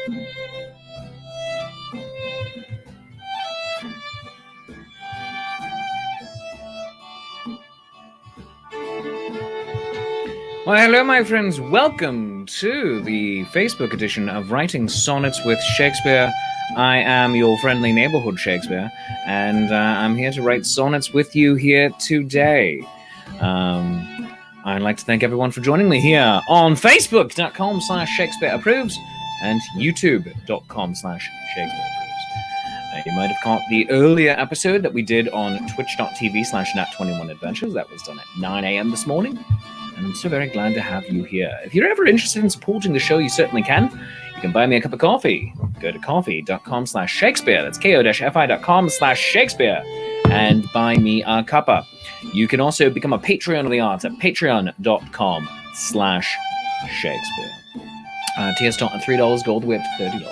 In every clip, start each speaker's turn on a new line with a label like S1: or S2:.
S1: Well, hello, my friends. Welcome to the Facebook edition of Writing Sonnets with Shakespeare. I am your friendly neighbourhood Shakespeare, and I'm here to write sonnets with you here today. I'd like to thank everyone for joining me here on Facebook.com/Shakespeare Approves and YouTube.com/Shakespeare Approves. You might have caught the earlier episode that we did on Twitch.tv/Nat21Adventures. That was done at 9 a.m. this morning. And I'm so very glad to have you here. If you're ever interested in supporting the show, you certainly can. You can buy me a cup of coffee. Go to coffee.com/Shakespeare. That's ko-fi.com/Shakespeare. And buy me a cuppa. You can also become a Patreon of the arts at patreon.com/Shakespeare. Tier start at $3, go all the way up to $30.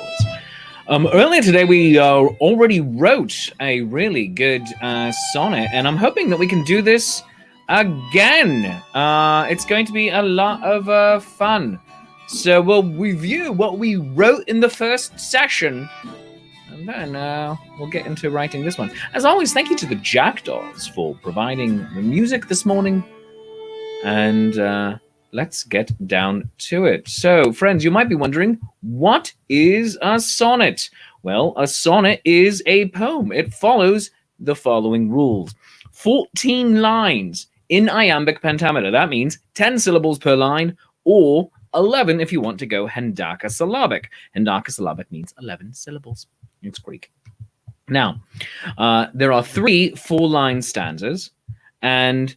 S1: Earlier today, we already wrote a really good sonnet, and I'm hoping that we can do this again. It's going to be a lot of fun. So we'll review what we wrote in the first session, and then we'll get into writing this one. As always, thank you to the Jackdaws for providing the music this morning. And let's get down to it. So, friends, you might be wondering, what is a sonnet? Well, a sonnet is a poem. It follows the following rules. 14 lines in iambic pentameter. That means 10 syllables per line, or 11 if you want to go hendacasyllabic. Hendacasyllabic means 11 syllables. It's Greek. Now, there are 3 4-line stanzas, and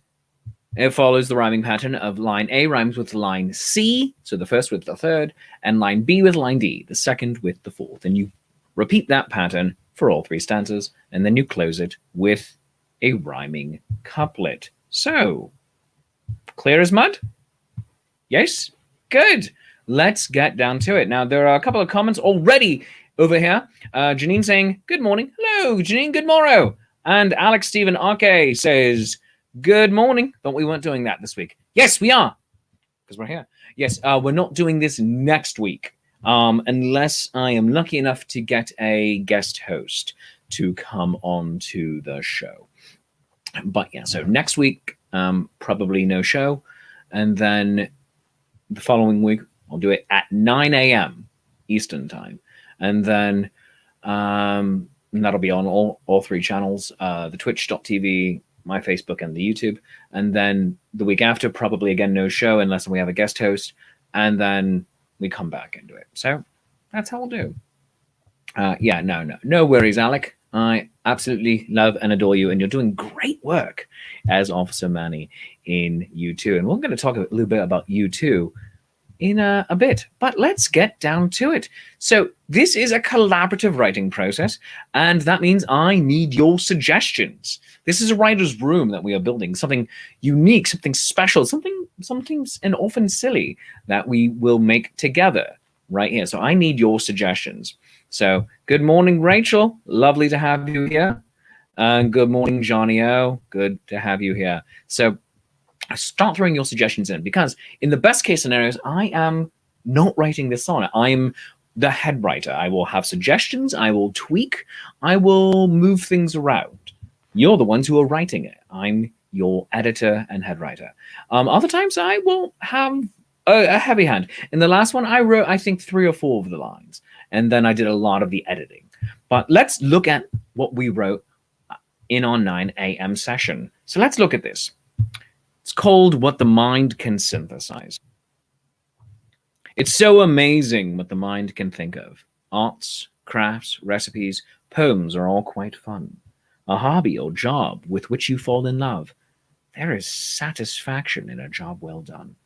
S1: it follows the rhyming pattern of line A rhymes with line C, so the first with the third, and line B with line D, the second with the fourth. And you repeat that pattern for all 3 stanzas, and then you close it with a rhyming couplet. So, clear as mud? Yes? Good. Let's get down to it. Now, there are a couple of comments already over here. Janine saying, good morning. Hello, Janine, good morrow. And Alex Stephen Arke says, good morning. Thought we weren't doing that this week. Yes, we are, because we're here. Yes, we're not doing this next week, unless I am lucky enough to get a guest host to come on to the show. But yeah, so next week, probably no show. And then the following week, I'll do it at 9 a.m. Eastern time. And then that'll be on all 3 channels, the twitch.tv, my Facebook, and the YouTube. And then the week after, probably again, no show unless we have a guest host. And then we come back into it. So that's how we'll do. Yeah, no worries, Alec. I absolutely love and adore you, and you're doing great work as Officer Manny in U2. And we're going to talk a little bit about U2 in a bit, but let's get down to it. So this is a collaborative writing process, and that means I need your suggestions. This is a writer's room that we are building, something unique, something special, something and often silly that we will make together right here. So I need your suggestions. So good morning, Rachel. Lovely to have you here. And good morning, Johnny O. Good to have you here. So start throwing your suggestions in, because in the best case scenarios, I am not writing this sonnet. I'm the head writer. I will have suggestions. I will tweak. I will move things around. You're the ones who are writing it. I'm your editor and head writer. Other times I will have a heavy hand. In the last one, I wrote, I think, 3 or 4 of the lines. And then I did a lot of the editing. But let's look at what we wrote in our 9 a.m. session. So let's look at this. It's called What the Mind Can Synthesize. It's so amazing what the mind can think of. Arts, crafts, recipes, poems are all quite fun. A hobby or job with which you fall in love. There is satisfaction in a job well done.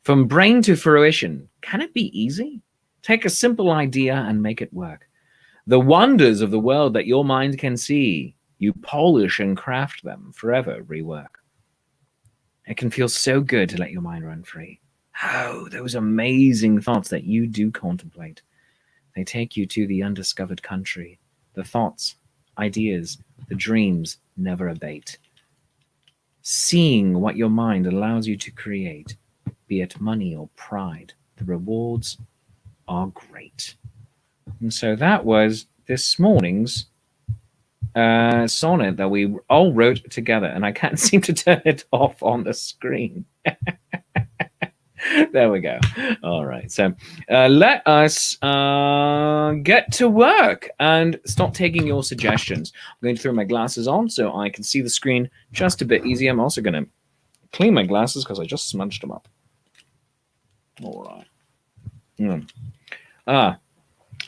S1: From brain to fruition, can it be easy? Take a simple idea and make it work. The wonders of the world that your mind can see, you polish and craft them, forever rework. It can feel so good to let your mind run free. Oh, those amazing thoughts that you do contemplate. They take you to the undiscovered country. The thoughts, ideas, the dreams never abate. Seeing what your mind allows you to create, be it money or pride, the rewards are great. And so that was this morning's sonnet that we all wrote together, and I can't seem to turn it off on the screen. There we go. All right. So let us get to work and start taking your suggestions. I'm going to throw my glasses on so I can see the screen just a bit easier. I'm also going to clean my glasses because I just smudged them up. All right.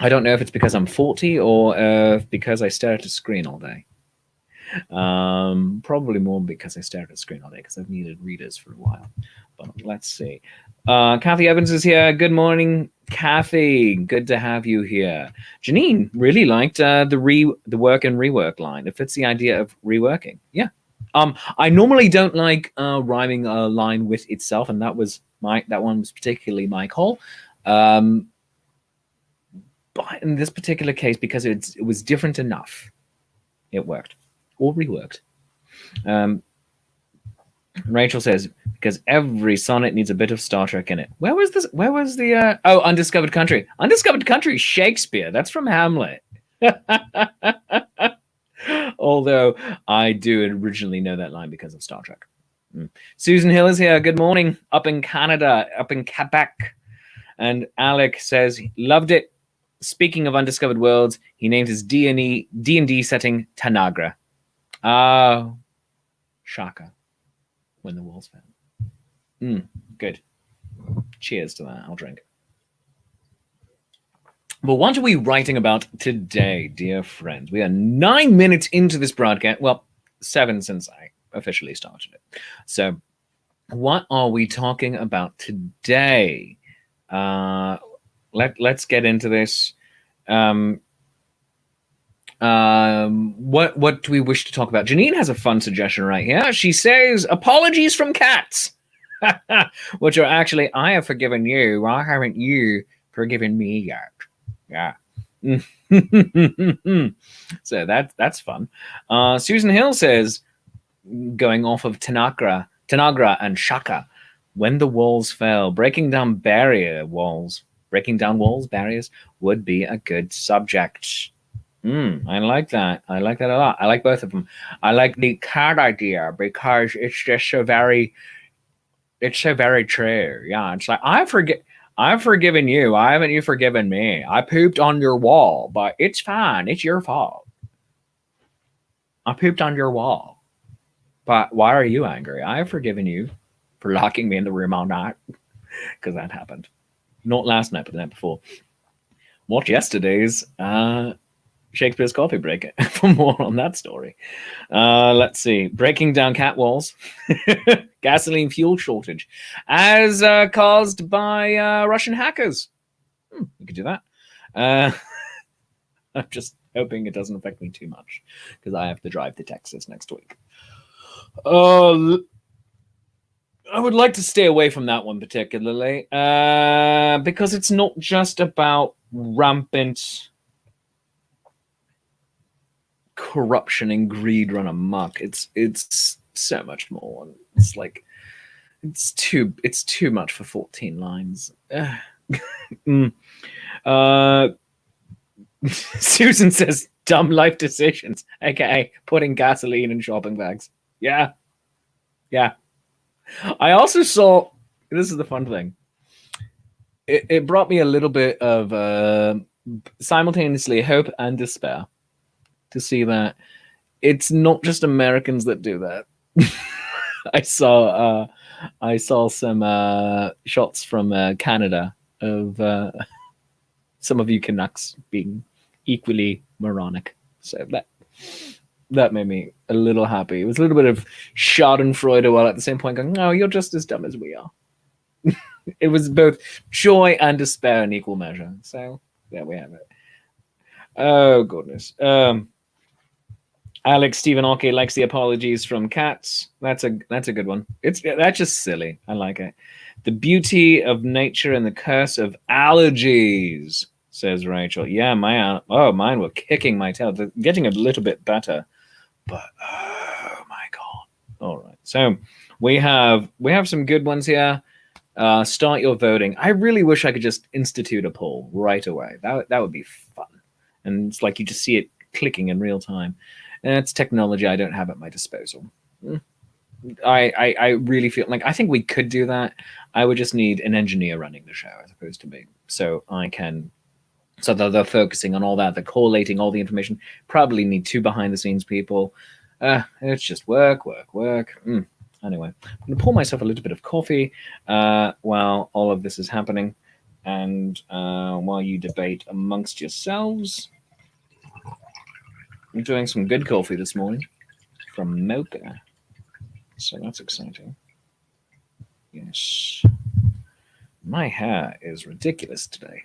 S1: I don't know if it's because I'm 40 or because I stare at a screen all day. Probably more because I stare at a screen all day because I've needed readers for a while. But let's see. Kathy Evans is here. Good morning, Kathy. Good to have you here. Janine really liked the work and rework line. It fits the idea of reworking. Yeah. I normally don't like rhyming a line with itself, and that one was particularly my call. But in this particular case, because it was different enough, it worked or reworked. Rachel says, because every sonnet needs a bit of Star Trek in it. Where was this? Where was the Undiscovered Country? Undiscovered Country, Shakespeare. That's from Hamlet. Although I do originally know that line because of Star Trek. Susan Hill is here. Good morning. Up in Canada, up in Quebec. And Alec says, loved it. Speaking of undiscovered worlds, he named his D&D setting Tanagra. Shaka. When the walls fell. Good. Cheers to that. I'll drink. But what are we writing about today, dear friends? We are 9 minutes into this broadcast. Well, 7 since I officially started it. So what are we talking about today? Let's get into this. What do we wish to talk about? Janine has a fun suggestion right here. She says, apologies from cats. Which are actually, I have forgiven you. Why haven't you forgiven me yet? Yeah. So that's fun. Susan Hill says, going off of Tanagra and Shaka, when the walls fell, breaking down barriers would be a good subject. I like that. I like that a lot. I like both of them. I like the cat idea because it's just so very true. Yeah, it's like I've forgiven you. Why haven't you forgiven me? I pooped on your wall, but it's fine. It's your fault. I pooped on your wall, but why are you angry? I have forgiven you for locking me in the room all night because that happened. Not last night, but the night before. Watch yesterday's Shakespeare's Coffee Break for more on that story. Let's see. Breaking down cat walls. Gasoline fuel shortage as caused by Russian hackers. You could do that. I'm just hoping it doesn't affect me too much because I have to drive to Texas next week. I would like to stay away from that one particularly because it's not just about rampant corruption and greed run amok. It's so much more. It's like it's too much for 14 lines. Susan says dumb life decisions, aka putting gasoline in shopping bags. Yeah. I also saw, this is the fun thing, it brought me a little bit of simultaneously hope and despair to see that it's not just Americans that do that. I saw some shots from Canada of some of you Canucks being equally moronic. So that made me a little happy. It was a little bit of schadenfreude while at the same point going, no, you're just as dumb as we are. It was both joy and despair in equal measure. So there we have it. Oh, goodness. Alex Stephen Ockey likes the apologies from cats. That's a good one. That's just silly. I like it. The beauty of nature and the curse of allergies, says Rachel. Yeah, mine were kicking my tail. They're getting a little bit better, but oh my god! All right, so we have some good ones here. Start your voting. I really wish I could just institute a poll right away. That would be fun. And it's like you just see it clicking in real time. And it's technology I don't have at my disposal. I really feel like I think we could do that. I would just need an engineer running the show as opposed to me. So that they're focusing on all that, they're collating all the information. Probably need 2 behind the scenes people. It's just work. Anyway, I'm going to pour myself a little bit of coffee while all of this is happening. And while you debate amongst yourselves, I'm doing some good coffee this morning from Mocha. So that's exciting. Yes. My hair is ridiculous today.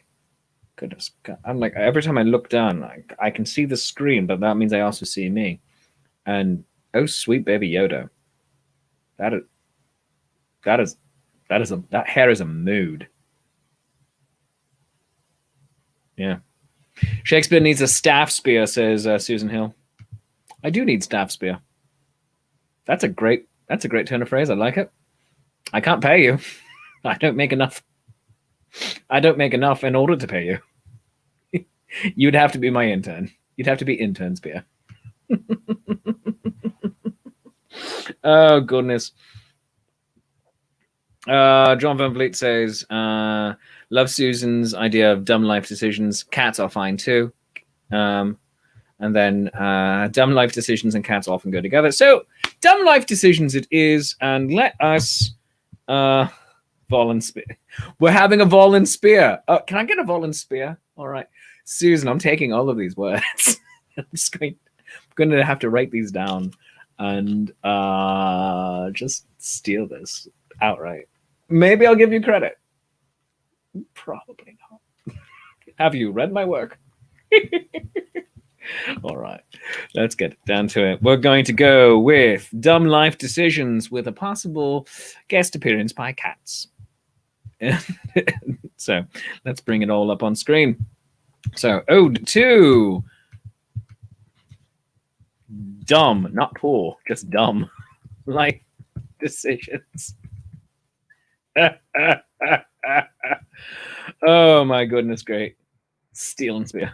S1: Goodness God. I'm like, every time I look down, I can see the screen, but that means I also see me. And oh, sweet baby Yoda. That hair is a mood. Yeah. Shakespeare needs a staff spear, says Susan Hill. I do need staff spear. That's a great turn of phrase. I like it. I can't pay you. I don't make enough. I don't make enough in order to pay you. You'd have to be my intern. You'd have to be intern spear. Oh, goodness. John Van Vliet says, love Susan's idea of dumb life decisions. Cats are fine too. And then dumb life decisions and cats often go together. So dumb life decisions it is. And let us Volin spear. We're having a Volin spear. Can I get a Volin spear? All right. Susan, I'm taking all of these words. I'm going to have to write these down and just steal this outright. Maybe I'll give you credit. Probably not. Have you read my work? All right, let's get down to it. We're going to go with dumb life decisions with a possible guest appearance by cats. So let's bring it all up on screen. So ode to dumb, not poor, just dumb life decisions. Oh my goodness, great. Steel and spear.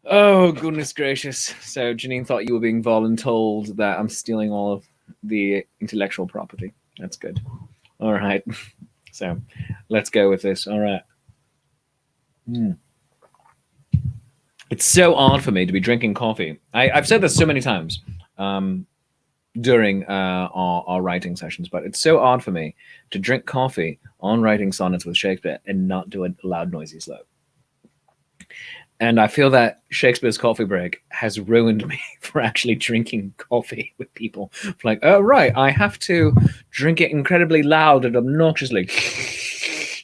S1: Oh goodness gracious. So Janine thought you were being voluntold that I'm stealing all of the intellectual property. That's good. All right. So let's go with this. All right. It's so odd for me to be drinking coffee. I've said this so many times during our writing sessions, but it's so odd for me to drink coffee on writing sonnets with Shakespeare and not do a loud, noisy slow. And I feel that Shakespeare's coffee break has ruined me for actually drinking coffee with people. Like, oh, right, I have to drink it incredibly loud and obnoxiously.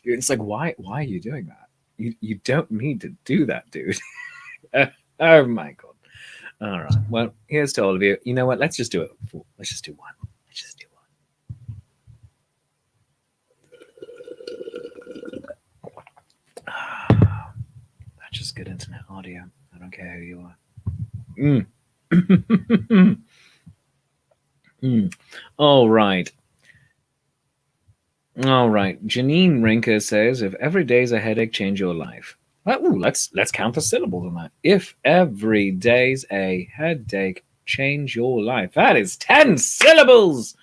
S1: It's like, why are you doing that? You don't need to do that, dude. Oh, my God. All right. Well, here's to all of you. You know what? Let's just do it. Let's just do one. Let's just do one. That's just good internet audio. I don't care who you are. All right. All right. Janine Rinker says, if every day's a headache, change your life. Ooh, let's count the syllables on that. If every day's a headache, change your life. That is 10 syllables.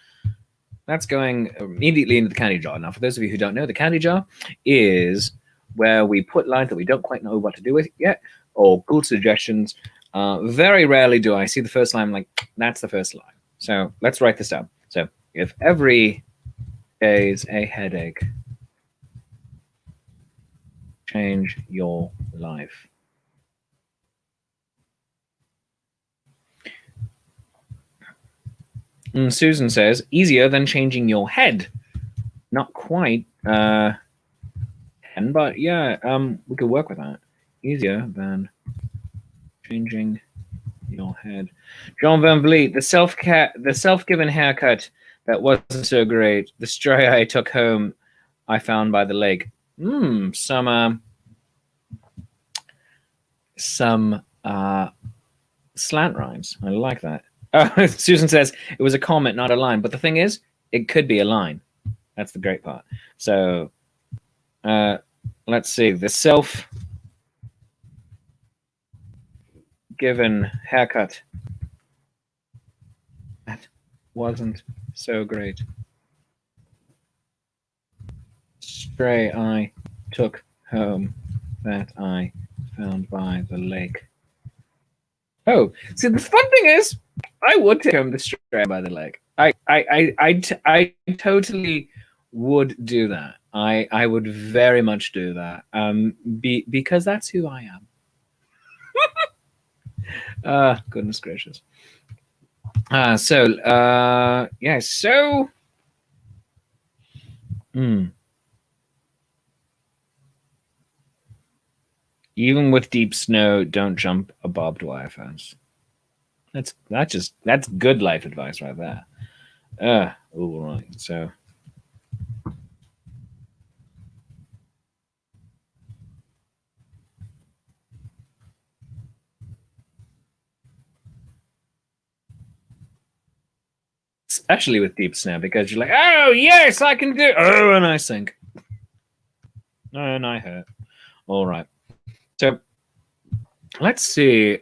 S1: That's going immediately into the candy jar. Now, for those of you who don't know, the candy jar is where we put lines that we don't quite know what to do with yet, or good suggestions. Very rarely do I see the first line like, that's the first line. So let's write this down. So if every day's a headache, change your life. And Susan says, easier than changing your head. Not quite. But yeah, we could work with that. Easier than changing your head. John Van Vliet, the self-given haircut that wasn't so great. The stray I took home, I found by the lake. Some slant rhymes. I like that. Susan says it was a comment, not a line. But the thing is, it could be a line. That's the great part. So let's see. The self-given haircut. That wasn't so great. Stray I took home that I found by the lake. Oh, see, the fun thing is, I would take home the stray by the lake. I totally would do that. I would very much do that. Because that's who I am. Goodness gracious. Yeah. So. Even with deep snow, don't jump a barbed wire fence. That's good life advice right there. All right. So. Especially with deep snow, because you're like, oh yes, I can do. Oh, and I sink. And I hurt. All right. So let's see. Is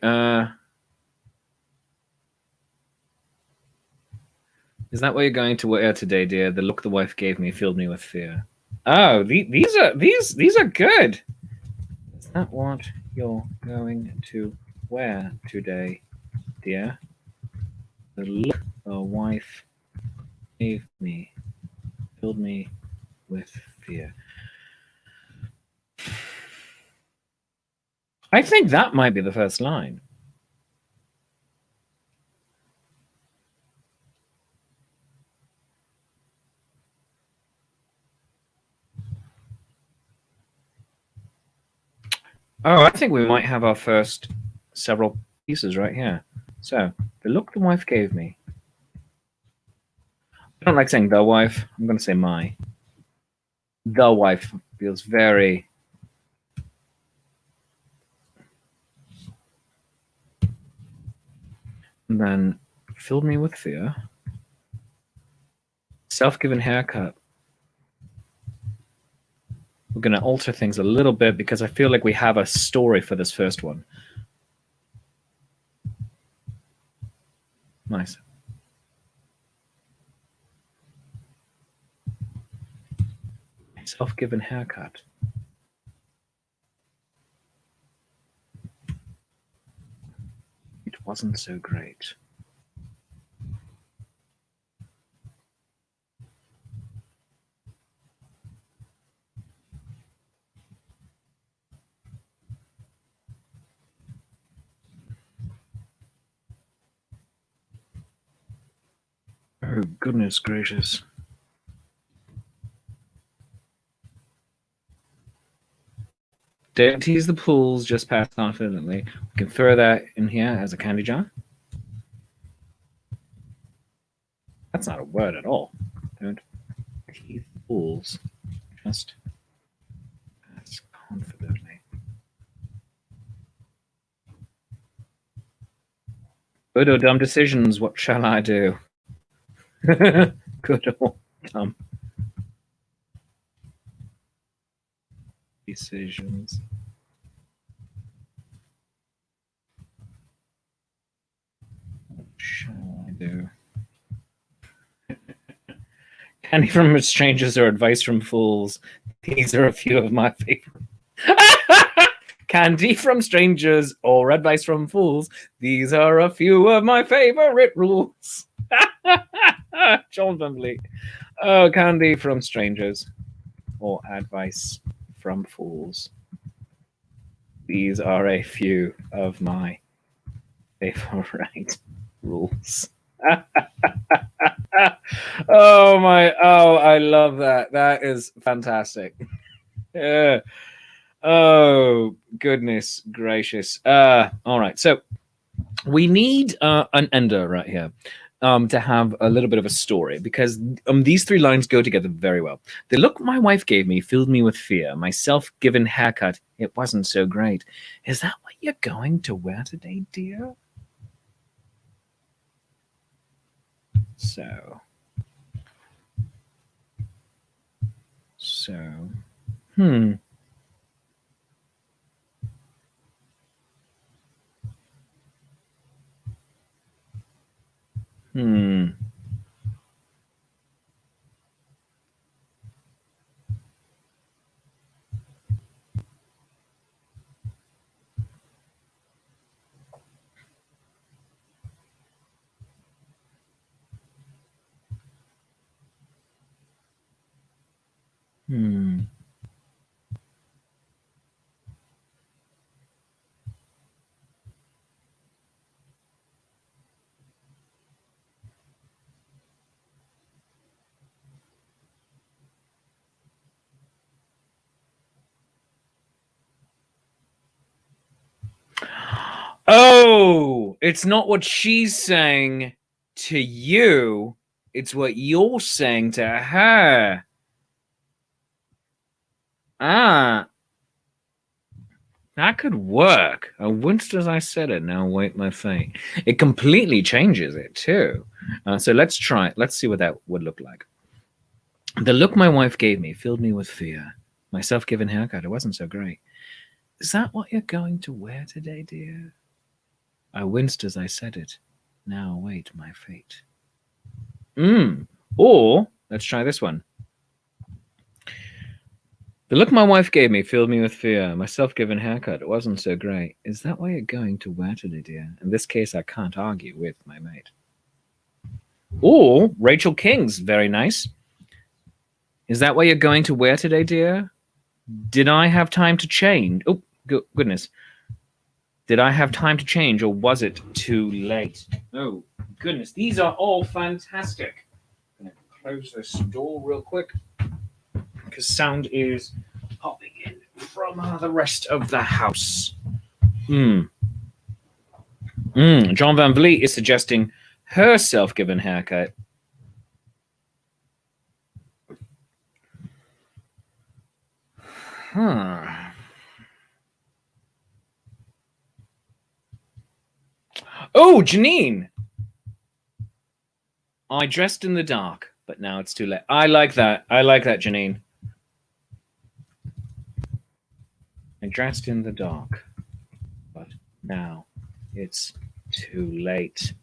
S1: that what you're going to wear today, dear? The look the wife gave me filled me with fear. Oh, these are good. Is that what you're going to wear today, dear? The look the wife gave me filled me with fear. I think that might be the first line. Oh, I think we might have our first several pieces right here. So, the look the wife gave me. I don't like saying the wife. I'm going to say my. The wife feels very... And then filled me with fear. Self-given haircut. We're going to alter things a little bit because I feel like we have a story for this first one. Nice. Self-given haircut. It wasn't so great. Oh, goodness gracious. Don't tease the pools, just pass confidently. We can throw that in here as a candy jar. That's not a word at all. Don't tease the pools, just pass confidently. Good or dumb decisions, what shall I do? Good or dumb decisions. What shall I do? Candy from strangers or advice from fools. These are a few of my favorite. Candy from strangers or advice from fools. These are a few of my favorite rules. John Bumbley. Oh, candy from strangers or advice from fools. These are a few of my favorite rules. I love that. That is fantastic. Yeah. Oh, goodness gracious. All right. So we need an ender right here to have a little bit of a story, because these three lines go together very well. The look my wife gave me filled me with fear. My self-given haircut, it wasn't so great. Is that what you're going to wear today, dear? So, hmm. Hmm. Hmm. Oh, it's not what she's saying to you. It's what you're saying to her. Ah, that could work. I winced as I said it. Now wait my fate. It completely changes it too. So let's try it. Let's see what that would look like. The look my wife gave me filled me with fear. My self-given haircut, it wasn't so great. Is that what you're going to wear today, dear? I winced as I said it. Now await my fate. Or let's try this one. The look my wife gave me filled me with fear. My self-given haircut, it wasn't so great. Is that what you're going to wear today, dear? In this case, I can't argue with my mate. Or Rachel King's, very nice. Is that what you're going to wear today, dear? Did I have time to change? Oh, goodness. Did I have time to change, or was it too late? Oh, goodness. These are all fantastic. I'm going to close this door real quick because sound is popping in from the rest of the house. John Van Vliet is suggesting her self-given haircut. Oh, Janine! I dressed in the dark, but now it's too late. I like that. I like that, Janine. I dressed in the dark, but now it's too late.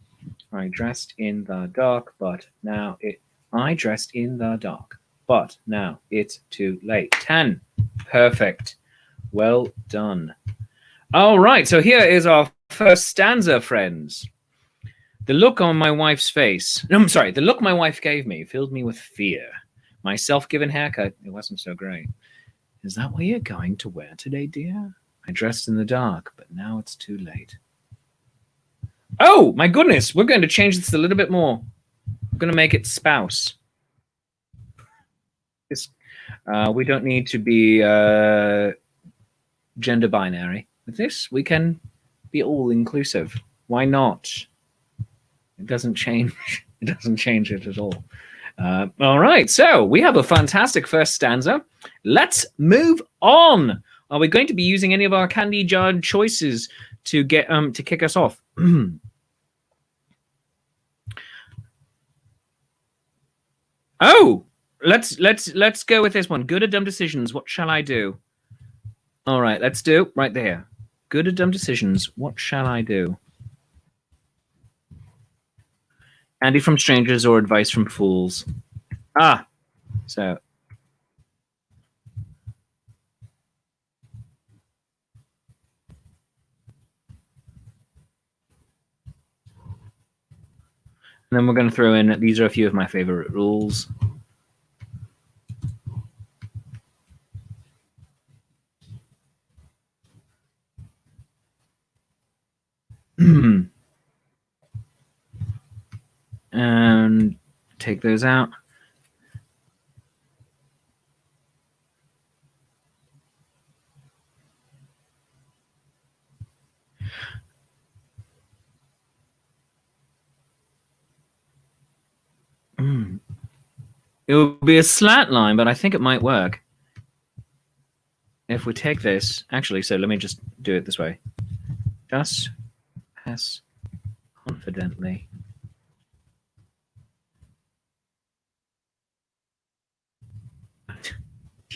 S1: I dressed in the dark, but now it. I dressed in the dark, but now it's too late. 10. Perfect. Well done. All right, so here is our first stanza, friends. The look on my wife's face. No, I'm sorry. The look my wife gave me filled me with fear. My self-given haircut, it wasn't so great. Is that what you're going to wear today, dear? I dressed in the dark, but now it's too late. Oh, my goodness. We're going to change this a little bit more. We're going to make it spouse. We don't need to be gender binary. With this, we can be all inclusive. Why not? It doesn't change. It doesn't change it at all. All right, so we have a fantastic first stanza. Let's move on. Are we going to be using any of our candy jar choices to get to kick us off? Oh, let's go with this one. Good or dumb decisions. What shall I do? All right, let's do right there. Good or dumb decisions. What shall I do? Andy from strangers or advice from fools? Ah, so. And then we're going to throw in, these are a few of my favorite rules. And take those out. It will be a slant line, but I think it might work. If we take this, actually, so let me just do it this way. Just pass confidently.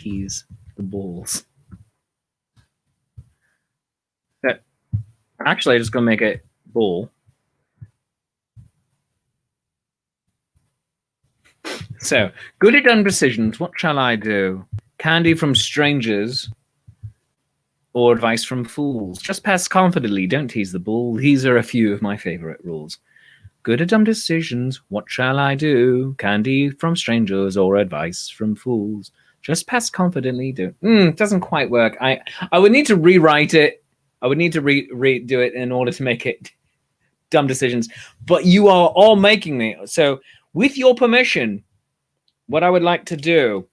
S1: tease the balls. But actually, I'm just going to make it ball. So, good at undecisions. What shall I do? Candy from strangers or advice from fools? Just pass confidently. Don't tease the ball. These are a few of my favorite rules. Good at dumb decisions. What shall I do? Candy from strangers or advice from fools? Just pass confidently. It doesn't quite work. I would need to rewrite it. I would need to redo it in order to make it dumb decisions. But you are all making me. So, with your permission, what I would like to do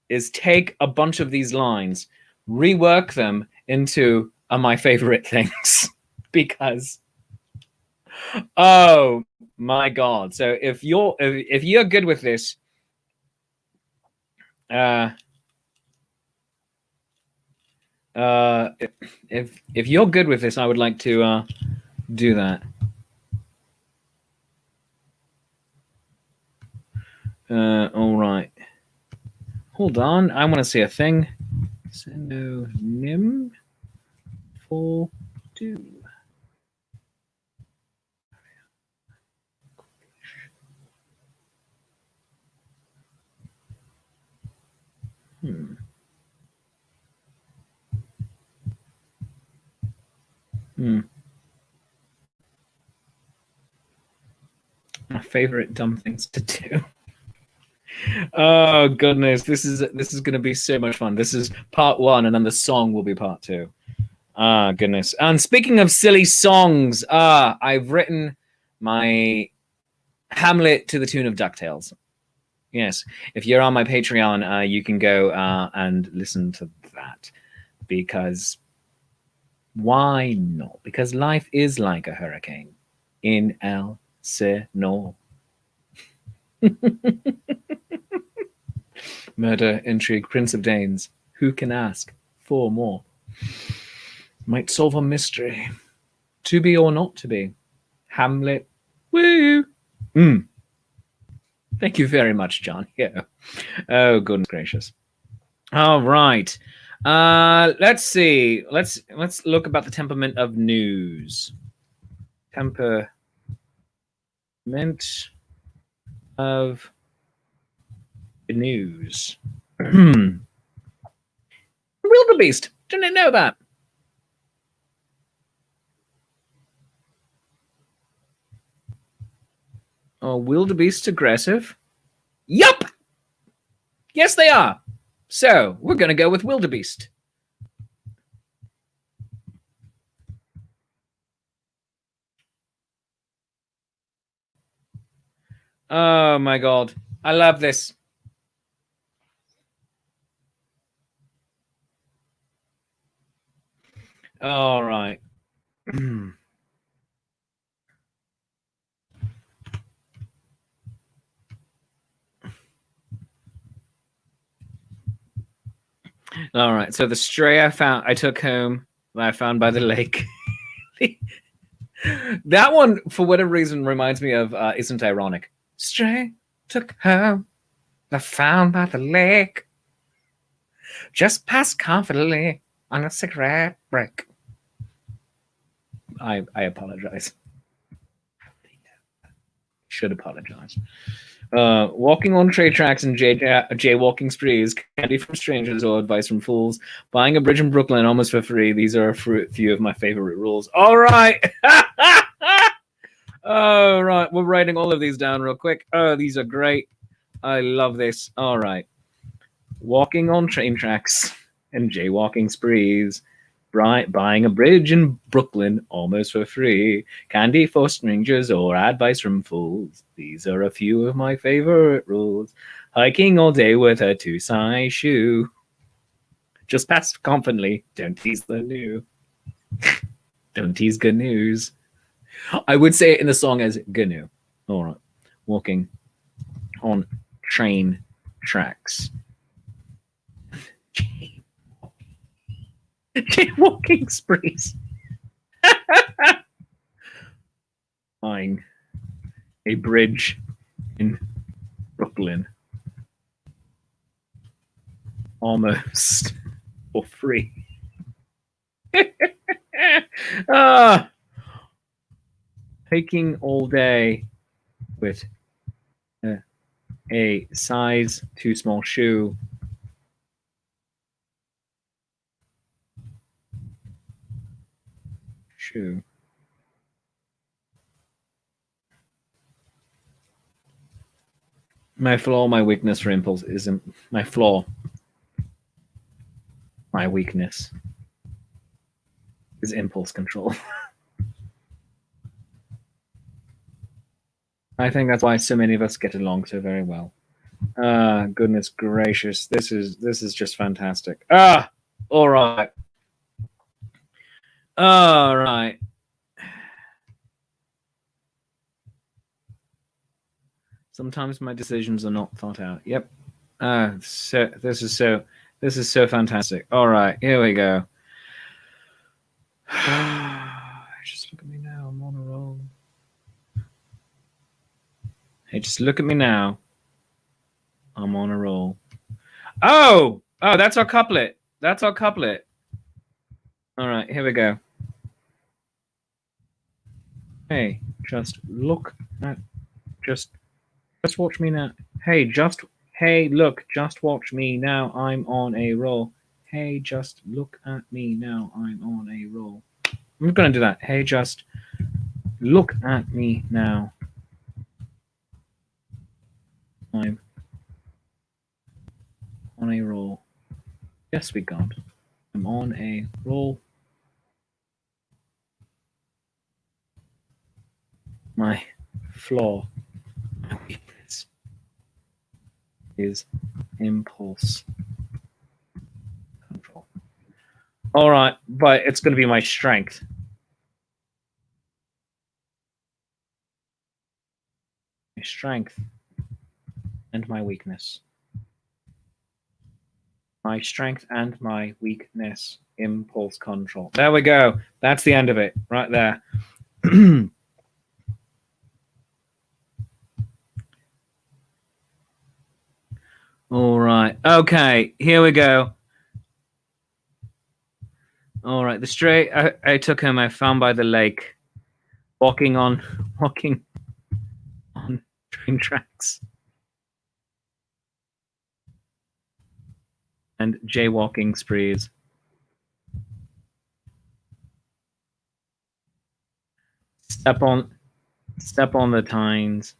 S1: is take a bunch of these lines, rework them into my favorite things. Because, oh my God. So if you're good with this, if you're good with this, I would like to do that. All right. Hold on. I want to see a thing. Synonym for do. My favorite dumb things to do. Oh goodness, this is going to be so much fun. This is part 1, and then the song will be part 2. Ah, goodness. And speaking of silly songs, I've written my Hamlet to the tune of DuckTales. Yes, if you're on my Patreon, you can go and listen to that, because why not? Because life is like a hurricane in El Senor. Murder, intrigue, Prince of Danes. Who can ask for more? Might solve a mystery. To be or not to be. Hamlet. Woo! Thank you very much, John. Yeah. Oh, goodness gracious. All right. Let's see. Let's look about the temperament of news. Temperament of news. Wildebeest. Didn't know that. Oh, wildebeest aggressive? Yup! Yes, they are. So, we're going to go with wildebeest. Oh my God. I love this. All right. All right. So the stray I took home, that I found by the lake. That one, for whatever reason, reminds me of Isn't Ironic. Stray took home, I found by the lake. Just passed confidently on a cigarette break. I apologize. Should apologize. Walking on train tracks and jaywalking sprees, candy from strangers or advice from fools, buying a bridge in Brooklyn almost for free. These are a few of my favorite rules. All right. All right. We're writing all of these down real quick. Oh, these are great. I love this. All right. Walking on train tracks and jaywalking sprees. Buying a bridge in Brooklyn almost for free. Candy for strangers or advice from fools. These are a few of my favorite rules. Hiking all day with a 2-size shoe. Just pass confidently. Don't tease the new. Don't tease good news. I would say it in the song as GNU. All right. Walking on train tracks. Jaywalking sprees. Buying a bridge in Brooklyn almost for free. Ah, taking all day with a size too small shoe. My flaw, my weakness for impulse isn't my flaw. My weakness is impulse control. I think that's why so many of us get along so very well. Goodness gracious, this is just fantastic. All right. All right. Sometimes my decisions are not thought out. Yep. This is so fantastic. All right, here we go. Just look at me now. I'm on a roll. Hey, just look at me now. I'm on a roll. Oh, that's our couplet. That's our couplet. All right, here we go. Hey, just look at, just watch me now. Hey, look, just watch me now. I'm on a roll. Hey, just look at me now. I'm on a roll. I'm gonna do that. Hey, just look at me now. I'm on a roll. Yes, we got. I'm on a roll. My flaw, my weakness is impulse control. All right, but it's going to be my strength. My strength and my weakness. My strength and my weakness, impulse control. There we go. That's the end of it, right there. All right. Okay, here we go. All right. The stray I took home, I found by the lake, walking on train tracks and jaywalking sprees. Step on the tines.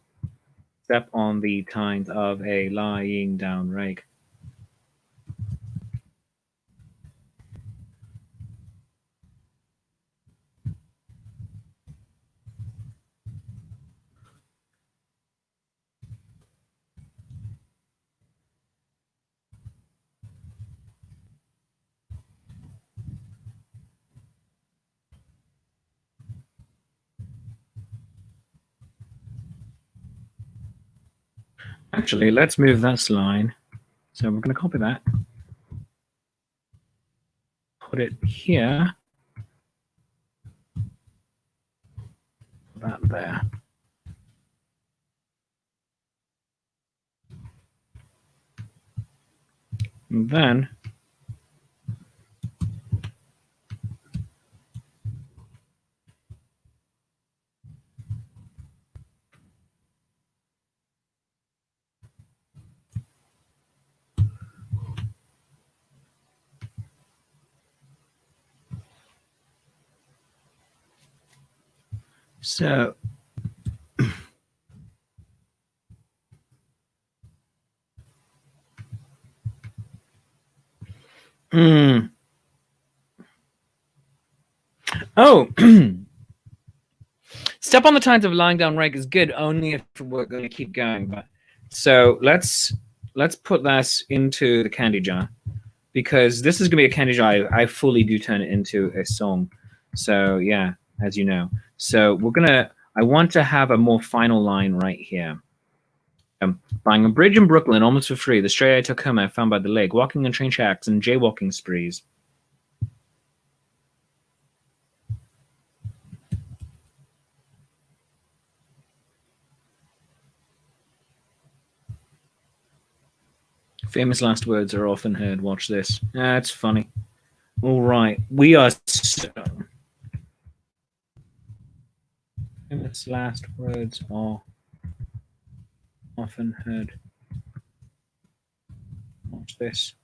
S1: Step on the tines of a lying down rake. Actually, let's move that line. So we're going to copy that. Put it here. Put that there. And then so oh, step on the tines of lying down rake is good only if we're going to keep going. But so let's put this into the candy jar, because this is going to be a candy jar. I fully do turn it into a song. So yeah, as you know. So I want to have a more final line right here. Buying a bridge in Brooklyn almost for free. The stray I took home I found by the lake. Walking on train tracks and jaywalking sprees. Famous last words are often heard. Watch this. That's funny. All right. We are so... Famous last words are often heard. Watch this.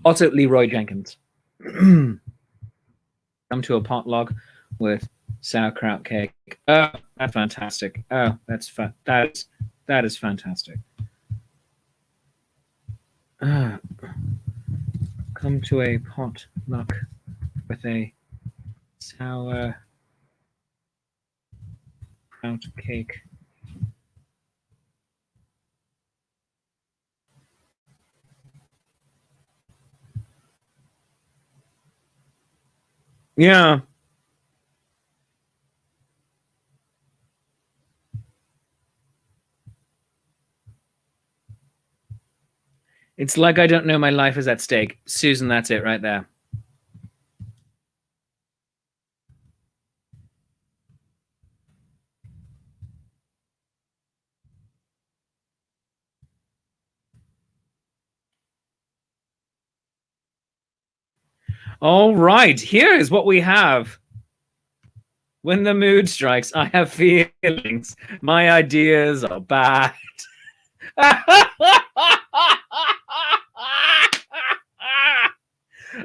S1: Also, Leroy Jenkins. Come to a potluck with sauerkraut cake. Oh, that's fantastic. Oh, that is fantastic. Come to a potluck with a sauerkraut cake. Yeah. It's like I don't know my life is at stake. Susan, that's it right there. All right, here is what we have. When the mood strikes, I have feelings. My ideas are bad.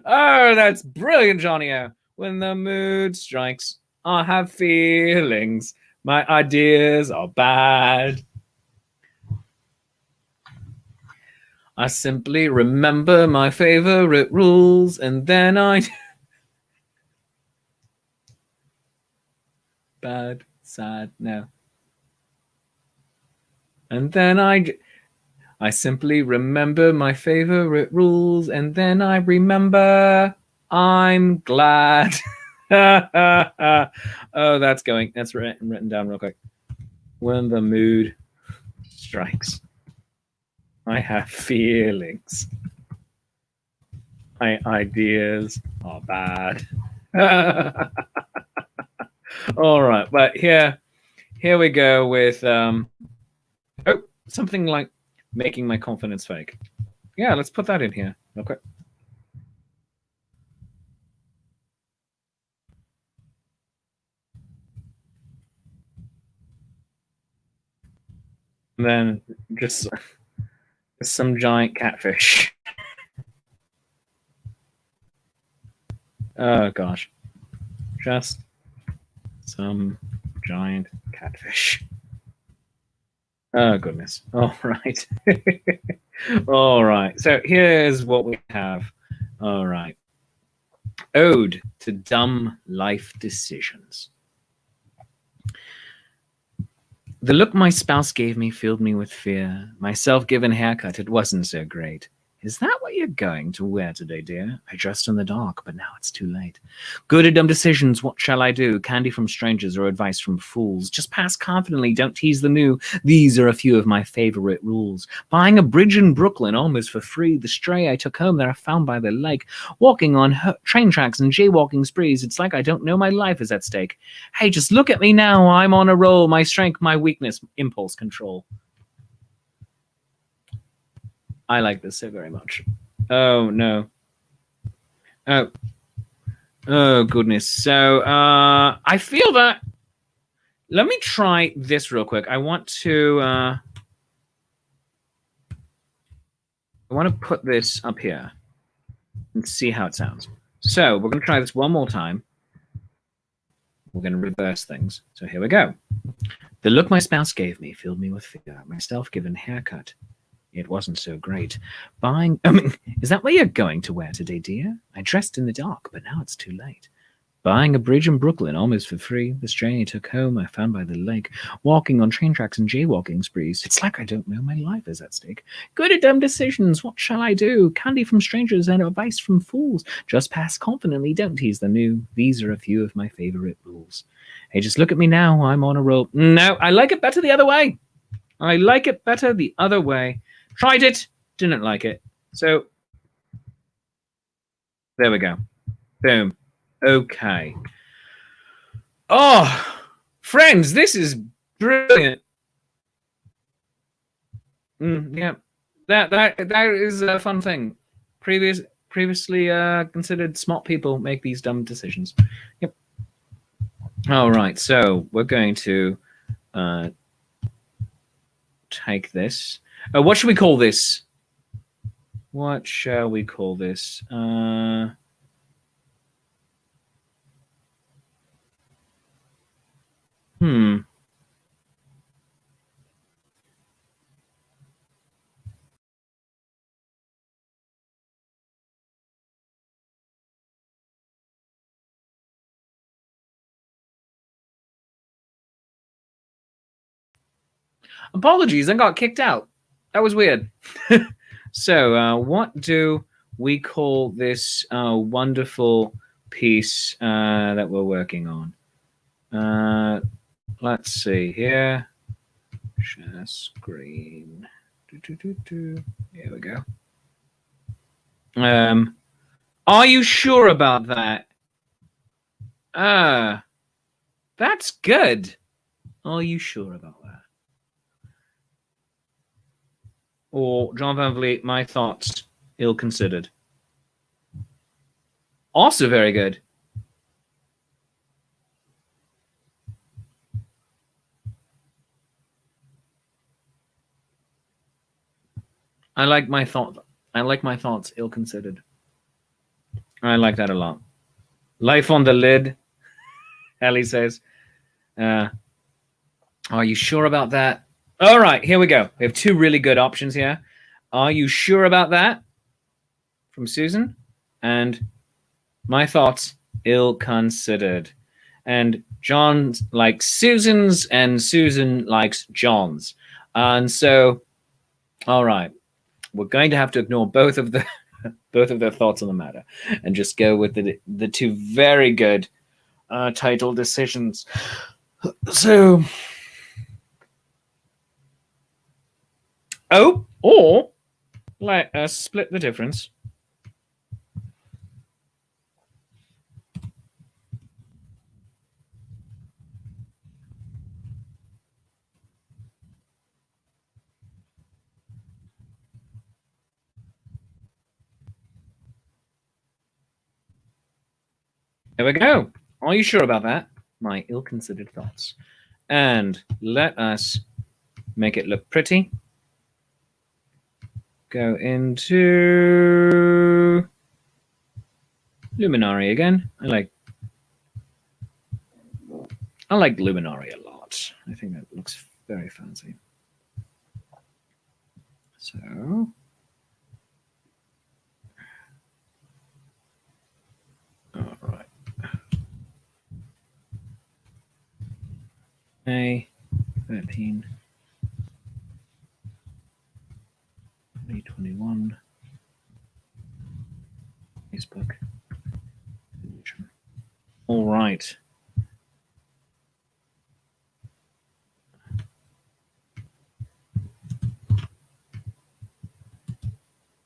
S1: Oh, that's brilliant, Johnny-O. When the mood strikes, I have feelings. My ideas are bad. I simply remember my favorite rules, and then I... Bad, sad, no. And then I simply remember my favorite rules, and then I remember I'm glad. Oh, that's written down real quick. When the mood strikes, I have feelings. My ideas are bad. All right, but here we go with something like making my confidence fake. Yeah, let's put that in here real quick. And then just some giant catfish. Oh gosh, just some giant catfish. Oh goodness. All right. All right. So here's what we have. All right. Ode to dumb life decisions. The look my spouse gave me filled me with fear. My self-given haircut, it wasn't so great. Is that what you're going to wear today, dear? I dressed in the dark, but now it's too late. Good or dumb decisions, what shall I do? Candy from strangers or advice from fools? Just pass confidently, don't tease the new. These are a few of my favorite rules. Buying a bridge in Brooklyn almost for free. The stray I took home that I found by the lake. Walking on train tracks and jaywalking sprees. It's like I don't know my life is at stake. Hey, just look at me now. I'm on a roll. My strength, my weakness, impulse control. I like this so very much. Oh, no. Oh, goodness. So I feel that... Let me try this real quick. I want to put this up here and see how it sounds. So we're going to try this one more time. We're going to reverse things. So here we go. The look my spouse gave me filled me with fear. My self-given haircut, it wasn't so great. Is that what you're going to wear today, dear? I dressed in the dark, but now it's too late. Buying a bridge in Brooklyn almost for free. The stray I took home I found by the lake. Walking on train tracks and jaywalking sprees. It's like I don't know my life is at stake. Good or dumb decisions, what shall I do? Candy from strangers and advice from fools. Just pass confidently, don't tease the new. These are a few of my favorite rules. Hey, just look at me now, I'm on a roll. No, I like it better the other way. I like it better the other way. Tried it, didn't like it. So, there we go. Boom. Okay. Oh, friends, this is brilliant. Yeah. That is a fun thing. Previously considered smart people make these dumb decisions. Yep. All right, so we're going to take this. What should we call this? What shall we call this? Apologies, I got kicked out. That was weird. So, what do we call this wonderful piece that we're working on? Let's see here. Share screen. Here we go. Are you sure about that? That's good. Are you sure about that? Or John Van Vliet, my thoughts, ill-considered. Also very good. I like my thoughts ill-considered. I like that a lot. Life on the lid, Ellie says. Are you sure about that? All right, here we go. We have two really good options here. Are you sure about that? From Susan. And my thoughts ill-considered. And John likes Susan's and Susan likes John's. And so, all right, we're going to have to ignore both of their thoughts on the matter and just go with the two very good title decisions. So, or let us split the difference. There we go. Are you sure about that? My ill-considered thoughts. And let us make it look pretty. Go into Luminary again. I like Luminary a lot. I think that looks very fancy. So all right. May 13, 2021. Facebook. All right.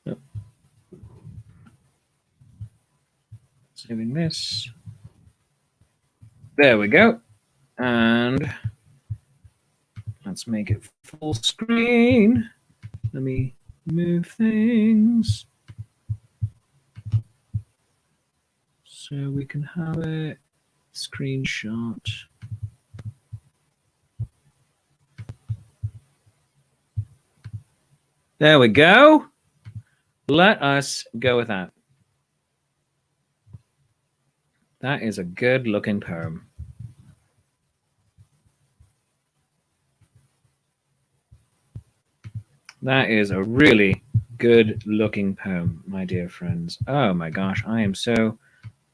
S1: Yep. Saving this. There we go. And let's make it full screen. Let me move things so we can have a screenshot. There we go. Let us go with that. That is a good looking poem. That is a really good looking poem, my dear friends. Oh my gosh, I am so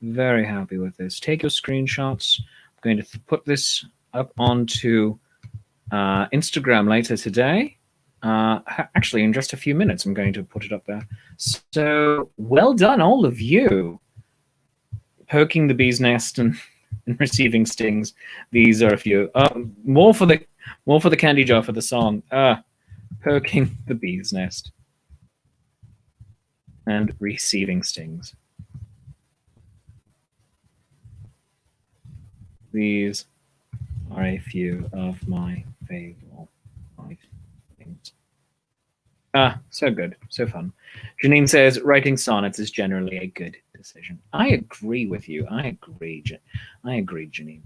S1: very happy with this. Take your screenshots. I'm going to put this up onto Instagram later today. Actually, in just a few minutes, I'm going to put it up there. So well done, all of you. Poking the bee's nest and receiving stings. These are a few. More for the candy jar for the song. Poking the bee's nest and receiving stings. These are a few of my favorite things. So good, so fun. Janine says writing sonnets is generally a good decision. I agree with you. I agree, Janine.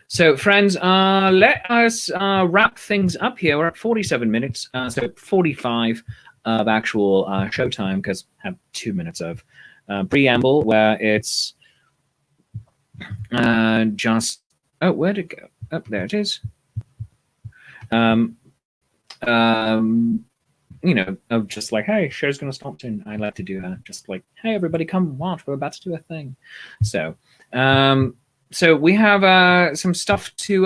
S1: So friends, let us wrap things up here. We're at 47 minutes, so 45 of actual showtime, because I have 2 minutes of preamble where it's just, oh, where'd it go? Oh, there it is. You know, of just like, hey, show's gonna stop soon. I like to do that. Just like, hey, everybody, come watch. We're about to do a thing. So, so we have some stuff to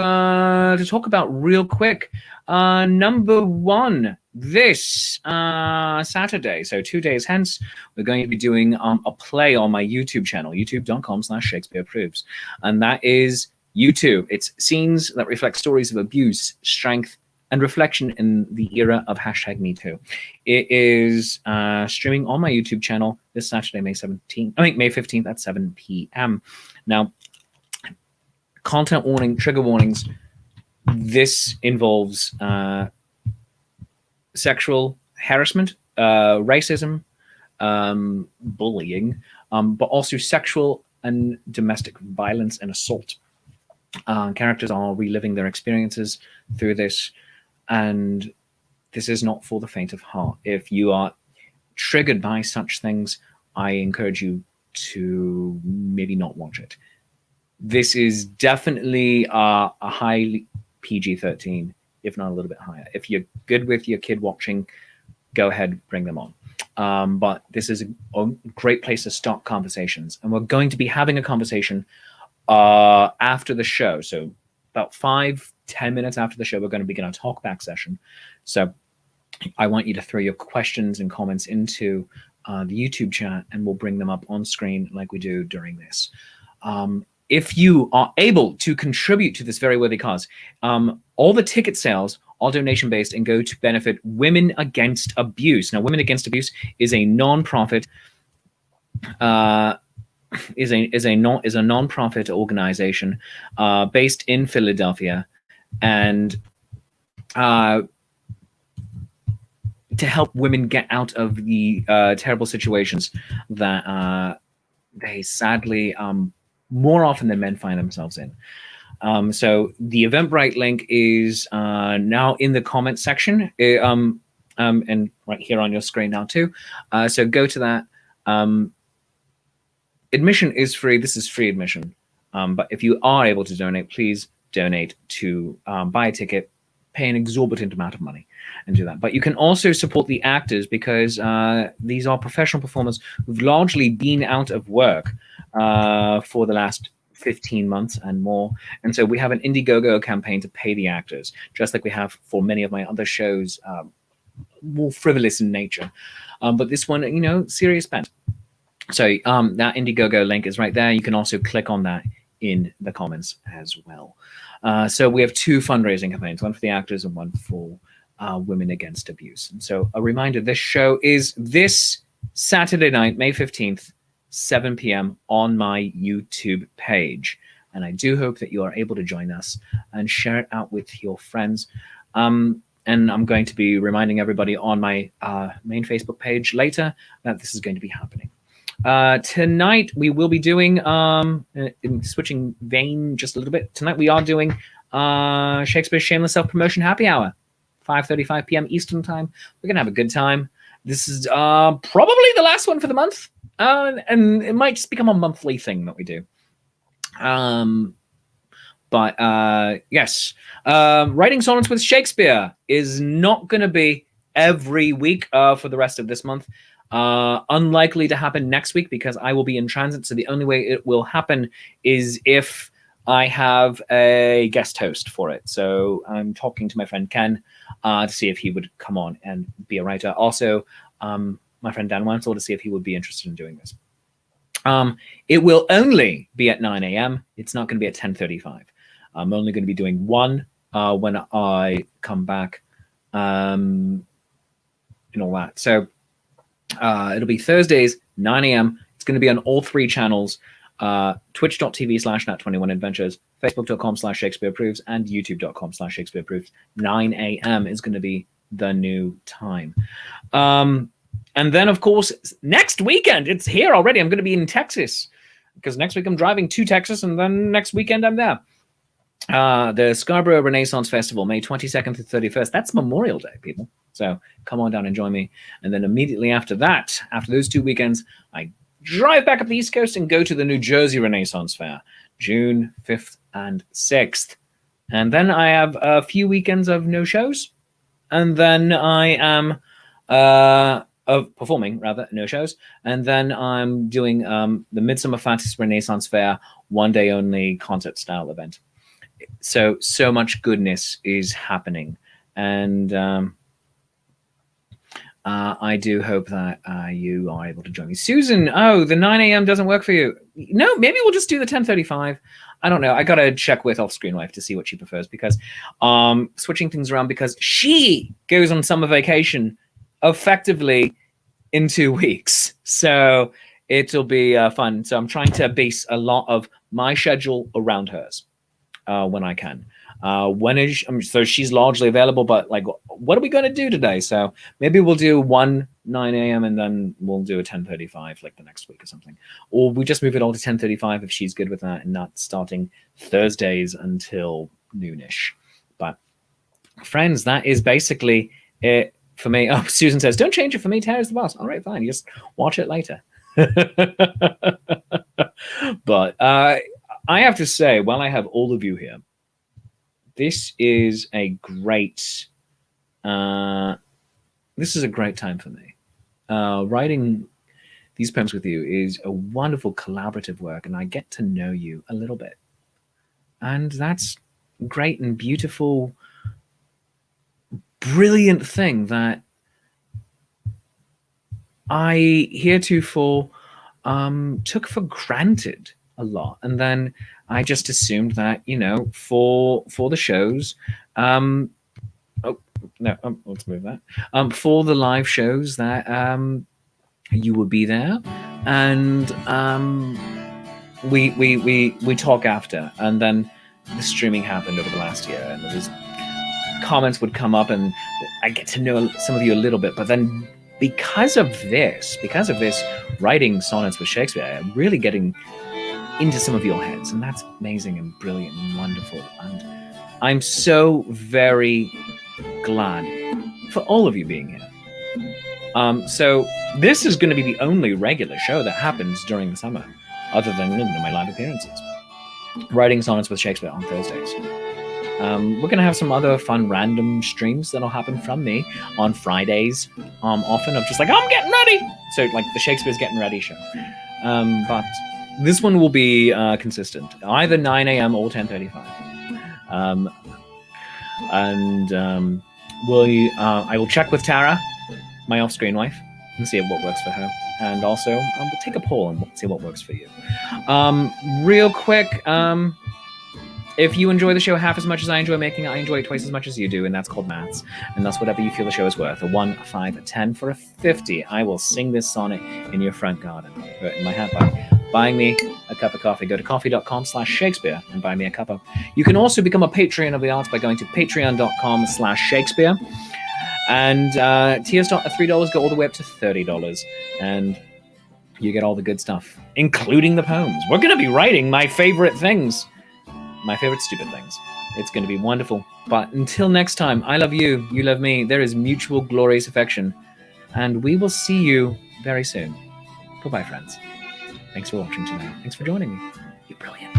S1: talk about real quick. Number one, this Saturday, so 2 days hence, we're going to be doing a play on my YouTube channel, youtube.com/Shakespeare Proves, and that is YouTube. It's scenes that reflect stories of abuse, strength, and reflection in the era of #MeToo. It is streaming on my YouTube channel this Saturday, May 15th at 7 p.m. Now, content warning, trigger warnings. This involves sexual harassment, racism, bullying, but also sexual and domestic violence and assault. Characters are reliving their experiences through this, and this is not for the faint of heart. If you are triggered by such things, I encourage you to maybe not watch it. This is definitely a high PG-13, if not a little bit higher. If you're good with your kid watching, go ahead, bring them on. But this is a great place to start conversations. And we're going to be having a conversation after the show. So about 5-10 minutes after the show, we're going to begin our talkback session. So I want you to throw your questions and comments into the YouTube chat, and we'll bring them up on screen like we do during this. If you are able to contribute to this very worthy cause, all the ticket sales are donation-based and go to benefit Women Against Abuse. Now, Women Against Abuse is a non-profit is a non-profit organization based in Philadelphia, and to help women get out of the terrible situations that they sadly more often than men find themselves in. So the Eventbrite link is now in the comment section, and right here on your screen now too. So go to that. Admission is free. This is free admission. But if you are able to donate, please donate to buy a ticket, pay an exorbitant amount of money, and do that. But you can also support the actors, because these are professional performers who've largely been out of work for the last 15 months and more. And so we have an Indiegogo campaign to pay the actors, just like we have for many of my other shows, more frivolous in nature. But this one, you know, serious spend. So that Indiegogo link is right there. You can also click on that in the comments as well. So we have 2 fundraising campaigns, one for the actors and one for Women Against Abuse. And so a reminder, this show is this Saturday night, May 15th, 7 p.m. on my YouTube page. And I do hope that you are able to join us and share it out with your friends. And I'm going to be reminding everybody on my main Facebook page later that this is going to be happening. Tonight we will be doing, in switching vein just a little bit, tonight we are doing Shakespeare's Shameless Self-Promotion Happy Hour, 5:35 p.m. Eastern Time. We're going to have a good time. This is probably the last one for the month, and it might just become a monthly thing that we do. But yes, writing sonnets with Shakespeare is not going to be every week for the rest of this month. Unlikely to happen next week because I will be in transit. So the only way it will happen is if I have a guest host for it. So I'm talking to my friend Ken to see if he would come on and be a writer. Also, my friend Dan Wansel to see if he would be interested in doing this. It will only be at 9 a.m. It's not going to be at 10:35. I'm only going to be doing one when I come back and all that. So it'll be Thursdays, 9 a.m. It's going to be on all 3 channels, twitch.tv/nat21adventures, facebook.com/Shakespeare Proves, and youtube.com/Shakespeare Proves. 9 a.m. is going to be the new time. And then, of course, next weekend, it's here already. I'm going to be in Texas because next week I'm driving to Texas, and then next weekend I'm there. The Scarborough Renaissance Festival, May 22nd to 31st. That's Memorial Day, people. So come on down and join me. And then immediately after that, after those 2 weekends, I drive back up the East Coast and go to the New Jersey Renaissance Fair, June 5th and 6th. And then I have a few weekends of no shows. And then I am of performing, rather, no shows. And then I'm doing the Midsummer Fantasy Renaissance Fair, one day only concert style event. So much goodness is happening. And I do hope that you are able to join me. Susan, the 9 a.m. doesn't work for you. No, maybe we'll just do the 10:35. I don't know. I got to check with Off-Screen Wife to see what she prefers, because switching things around, because she goes on summer vacation effectively in 2 weeks. So it'll be fun. So I'm trying to base a lot of my schedule around hers when I can. So she's largely available, but like, what are we going to do today? So maybe we'll do 9 a.m. and then we'll do a 10:35 like the next week or something. Or we just move it all to 10:35 if she's good with that, and not starting Thursdays until noonish. But friends, that is basically it for me. Oh, Susan says, don't change it for me. Tara's the boss. All right, fine. You just watch it later. But I have to say, while I have all of you here, this is a great time for me. Writing these poems with you is a wonderful collaborative work, and I get to know you a little bit. And that's great and beautiful, brilliant thing that I heretofore took for granted a lot. And then I just assumed that, for the shows, let's move that. For the live shows that you would be there, and we talk after, and then the streaming happened over the last year, and there was comments would come up, and I get to know some of you a little bit, but then because of this writing Sonnets with Shakespeare, I'm really getting into some of your heads, and that's amazing and brilliant and wonderful. And I'm so very glad for all of you being here. So this is going to be the only regular show that happens during the summer, other than my live appearances. Writing Sonnets with Shakespeare on Thursdays. We're going to have some other fun random streams that'll happen from me on Fridays, often of just like, I'm getting ready. So like the Shakespeare's Getting Ready show. But this one will be consistent, either 9 a.m. or 10:35. I will check with Tara, my off-screen wife, and see what works for her. And also, we'll take a poll and see what works for you. Real quick, if you enjoy the show half as much as I enjoy making it, I enjoy it twice as much as you do, and that's called maths. And that's whatever you feel the show is worth. A 1, a 5, a 10. For a 50, I will sing this sonnet in your front garden. Put it in my hat by buying me a cup of coffee. Go to coffee.com/Shakespeare and buy me a cuppa. You can also become a Patreon of the arts by going to patreon.com/Shakespeare. And tiers start at $3, go all the way up to $30. And you get all the good stuff, including the poems. We're going to be writing my favorite things. My favorite stupid things. It's going to be wonderful. But until next time, I love you. You love me. There is mutual glorious affection. And we will see you very soon. Goodbye, friends. Thanks for watching tonight. Thanks for joining me. You're brilliant.